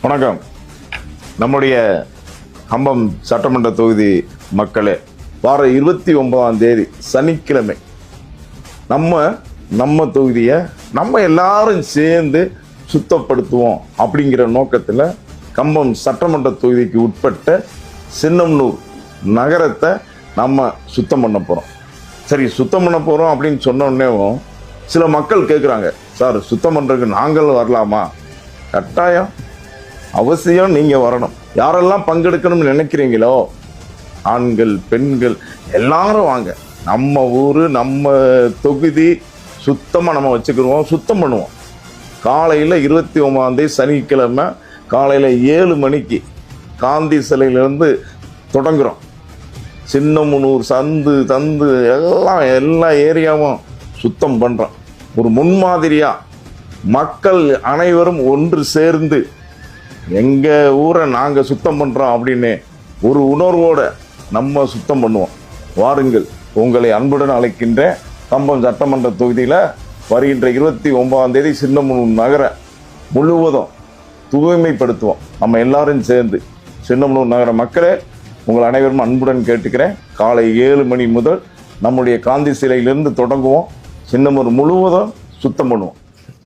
வணக்கம். நம்முடைய கம்பம் சட்டமன்ற தொகுதி மக்களே, வார 29ஆம் தேதி சனிக்கிழமை நம்ம தொகுதியை நம்ம எல்லாரும் சேர்ந்து சுத்தப்படுத்துவோம் அப்படிங்கிற நோக்கத்தில் கம்பம் சட்டமன்ற தொகுதிக்கு உட்பட்ட சின்னமனூர் நகரத்தை நம்ம சுத்தம் பண்ண போகிறோம். சரி, சுத்தம் பண்ண போகிறோம் அப்படின்னு சொன்ன உடனேவும் சில மக்கள் கேட்குறாங்க, சார் சுத்தம் பண்ணுறதுக்கு நாங்கள் வரலாமா? கட்டாயம், அவசியம் நீங்கள் வரணும். யாரெல்லாம் பங்கெடுக்கணும்னு நினைக்கிறீங்களோ, ஆண்கள் பெண்கள் எல்லாரும் வாங்க. நம்ம ஊர் நம்ம தொகுதி சுத்தமாக நம்ம வச்சுக்கிடுவோம், சுத்தம் பண்ணுவோம். காலையில் 29ஆம் தேதி சனிக்கிழமை காலையில் 7 மணிக்கு காந்தி சிலையிலேருந்து தொடங்குகிறோம். சின்னமனூர் தந்து எல்லா ஏரியாவும் சுத்தம் பண்ணுறோம். ஒரு முன்மாதிரியாக மக்கள் அனைவரும் ஒன்று சேர்ந்து எங்கள் ஊரை நாங்கள் சுத்தம் பண்ணுறோம் அப்படின்னு ஒரு உணர்வோடு நம்ம சுத்தம் பண்ணுவோம். வாருங்கள், உங்களை அன்புடன் அழைக்கின்ற கம்பம் சட்டமன்ற தொகுதியில் வருகின்ற 29ஆம் தேதி சின்னமனூர் நகர முழுவதும் தூய்மைப்படுத்துவோம். நம்ம எல்லாரும் சேர்ந்து சின்னமனூர் நகர மக்களே, உங்கள் அனைவரும் அன்புடன் கேட்டுக்கிறேன். காலை 7 மணி முதல் நம்முடைய காந்தி சிலையிலிருந்து தொடங்குவோம். சின்னமனூர் முழுவதும் சுத்தம் பண்ணுவோம்.